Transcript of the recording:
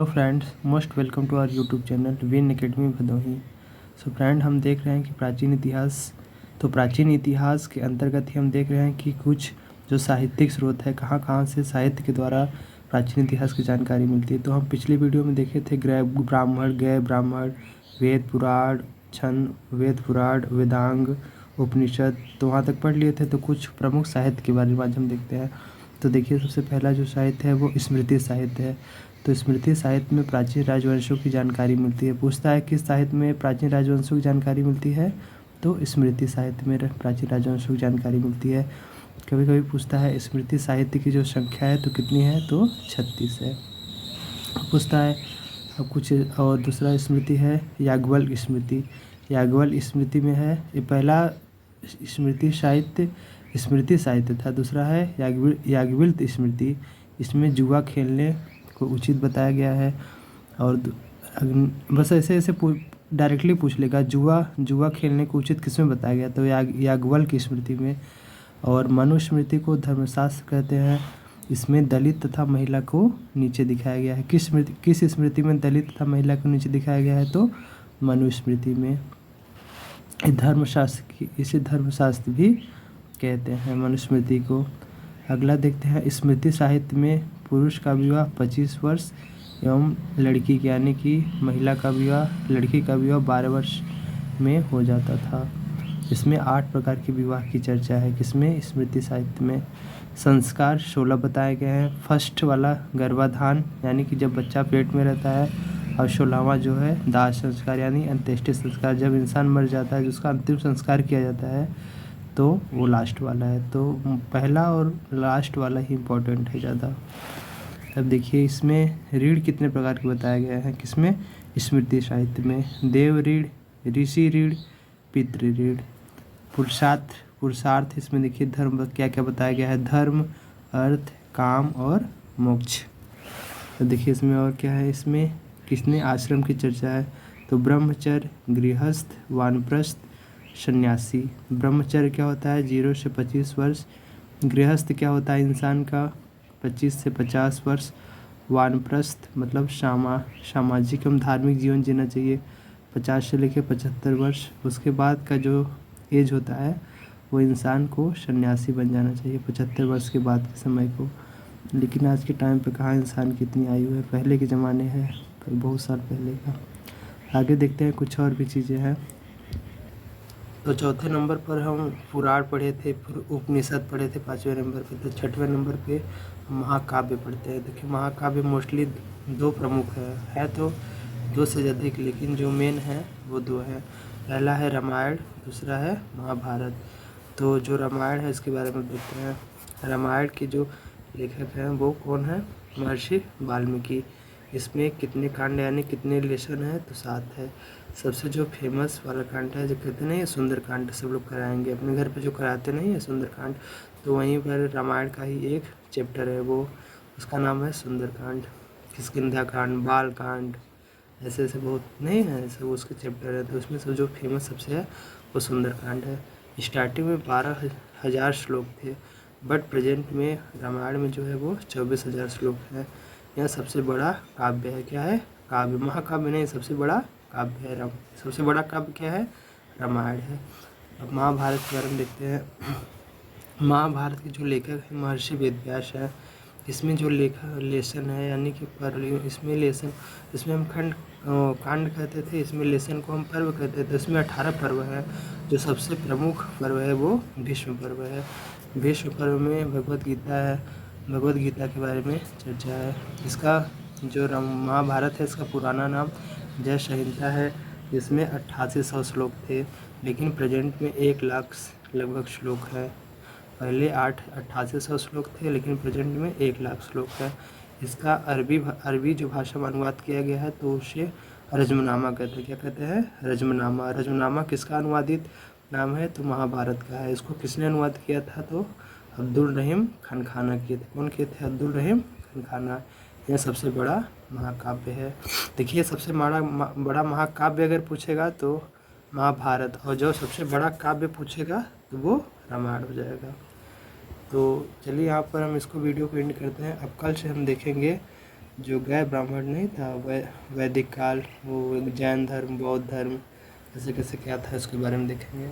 Hello friends, most welcome to our YouTube channel Win Academy Bhadohi. So friend, हम देख रहे हैं कि प्राचीन इतिहास के अंतर्गत ही हम देख रहे हैं कि कुछ जो साहित्यिक स्रोत है, कहाँ कहाँ से साहित्य के द्वारा प्राचीन इतिहास की जानकारी मिलती है। तो हम पिछली वीडियो में देखे थे गै ब्राह्मण, वेद पुराण, वेदांग, उपनिषद, तो वहाँ तक पढ़ लिए थे। तो कुछ प्रमुख साहित्य के बारे में आज हम देखते हैं। तो देखिए, सबसे पहला जो साहित्य है वो स्मृति साहित्य है। तो स्मृति साहित्य में प्राचीन राजवंशों की जानकारी मिलती है। पूछता है किस साहित्य में प्राचीन राजवंशों की जानकारी मिलती है, तो स्मृति साहित्य में प्राचीन राजवंशों की जानकारी मिलती है। कभी कभी पूछता है स्मृति साहित्य की जो संख्या है तो कितनी है, तो 36 है। पूछता है अब कुछ और दूसरा स्मृति है याज्ञवल्क्य स्मृति। याज्ञवल्क्य स्मृति में है, ये पहला स्मृति साहित्य था। दूसरा है याज्ञवल्क्य स्मृति। इसमें जुआ खेलने को उचित बताया गया है। और बस ऐसे ऐसे डायरेक्टली पूछ लेगा, जुआ खेलने को उचित किसमें बताया गया, तो याज्ञवल्क्य स्मृति में। और मनुस्मृति को धर्मशास्त्र कहते हैं। इसमें दलित तथा महिला को नीचे दिखाया गया है। किस स्मृति में दलित तथा महिला को नीचे दिखाया गया है, तो मनुस्मृति में। इसे धर्मशास्त्र भी कहते हैं मनुस्मृति को। अगला देखते हैं, स्मृति साहित्य में पुरुष का विवाह 25 वर्ष एवं लड़की यानी कि महिला का विवाह, लड़की का विवाह 12 वर्ष में हो जाता था। इसमें 8 प्रकार के विवाह की चर्चा है। किसमें, स्मृति साहित्य में। संस्कार 16 बताए गए हैं। फर्स्ट वाला गर्भाधान यानी कि जब बच्चा पेट में रहता है, और 16वां जो है दाह संस्कार यानी अंत्येष्टि संस्कार, जब इंसान मर जाता है जिसका अंतिम संस्कार किया जाता है, तो वो लास्ट वाला है। तो पहला और लास्ट वाला ही इम्पोर्टेंट है ज़्यादा। अब देखिए, इसमें रीढ़ कितने प्रकार के बताए गए हैं। किसमें, स्मृति साहित्य में। देव रीढ़, ऋषि रीढ़, पितृ रीढ़। पुरुषार्थ इसमें देखिए धर्म क्या क्या बताया गया है, धर्म, अर्थ, काम और मोक्ष। तो देखिए इसमें और क्या है, इसमें किसने आश्रम की चर्चा है, तो ब्रह्मचर्य, गृहस्थ, वानप्रस्थ, सन्यासी। ब्रह्मचर्य क्या होता है, 0 से 25 वर्ष। गृहस्थ क्या होता है इंसान का, 25 से 50 वर्ष। वानप्रस्थ मतलब सामाजिक एवं धार्मिक जीवन जीना चाहिए, 50 से लेकर 75 वर्ष। उसके बाद का जो एज होता है वो इंसान को सन्यासी बन जाना चाहिए 75 वर्ष के बाद के समय को। लेकिन आज के टाइम पे कहाँ इंसान की इतनी आयु है, पहले के ज़माने है, पर बहुत साल पहले का। आगे देखते हैं, कुछ और भी चीज़ें हैं। तो चौथे नंबर पर हम पुराण पढ़े थे, उपनिषद पढ़े थे 5वें नंबर पे। तो 6वें नंबर पे महाकाव्य पढ़ते हैं। देखिए, महाकाव्य मोस्टली 2 प्रमुख है तो 2 से अधिक, लेकिन जो मेन है वो 2 है। पहला है रामायण, दूसरा है महाभारत। तो जो रामायण है इसके बारे में देखते हैं। रामायण के जो लेखक हैं वो कौन है, महर्षि वाल्मीकि। इसमें कितने कांड यानी कितने लेसन है, तो 7 है। सबसे जो फेमस वाला कांड है, जो कहते नहीं है सुंदरकांड, सब लोग कराएंगे अपने घर पे, जो कराते नहीं है सुंदरकांड, तो वहीं पर रामायण का ही एक चैप्टर है वो, उसका नाम है सुंदरकांड। किष्किंधा कांड, बाल कांड, ऐसे ऐसे बहुत नहीं है, ऐसे उसके चैप्टर है। तो उसमें से जो फेमस सबसे है वो सुंदरकांड है। स्टार्टिंग में 12,000 श्लोक थे, बट प्रेजेंट में रामायण में जो है वो 24,000 श्लोक है। यह सबसे बड़ा काव्य है। क्या है, काव्य, महाकाव्य नहीं, सबसे बड़ा काव्य है। सबसे बड़ा काव्य क्या है, रामायण है। अब महाभारत के बारे में देखते हैं। महाभारत के जो लेखक हैं महर्षि वेदव्यास है। इसमें जो लेसन है यानी कि इसमें हम कांड कहते थे, इसमें लेसन को हम पर्व कहते थे। इसमें 18 पर्व है। जो सबसे प्रमुख पर्व है वो भीष्म पर्व है। भीष्म पर्व में भगवत गीता है, भगवत गीता के बारे में चर्चा है। इसका जो महाभारत है इसका पुराना नाम जय संहिता है। इसमें 8800 श्लोक थे, लेकिन प्रेजेंट में 1 लाख लगभग श्लोक है। पहले 8800 श्लोक थे, लेकिन प्रेजेंट में 1 लाख श्लोक है। इसका अरबी जो भाषा में अनुवाद किया गया है तो उसे रजमनामा कहते हैं। क्या कहते हैं, रजमनामा। रजमनामा किसका अनुवादित नाम है, तो महाभारत का है। इसको किसने अनुवाद किया था, तो अब्दुल रहीम खानखाना किए थे। कौन किए थे, अब्दुल रहीम खानखाना। यह सबसे बड़ा महाकाव्य है। देखिए, सबसे बड़ा महाकाव्य अगर पूछेगा तो महाभारत, और जो सबसे बड़ा काव्य पूछेगा तो वो रामायण हो जाएगा। तो चलिए यहाँ पर हम इसको वीडियो को एंड करते हैं। अब कल से हम देखेंगे जो गए ब्राह्मण नहीं था वैदिक काल, वो जैन धर्म, बौद्ध धर्म, ऐसे कैसे क्या था उसके बारे में देखेंगे।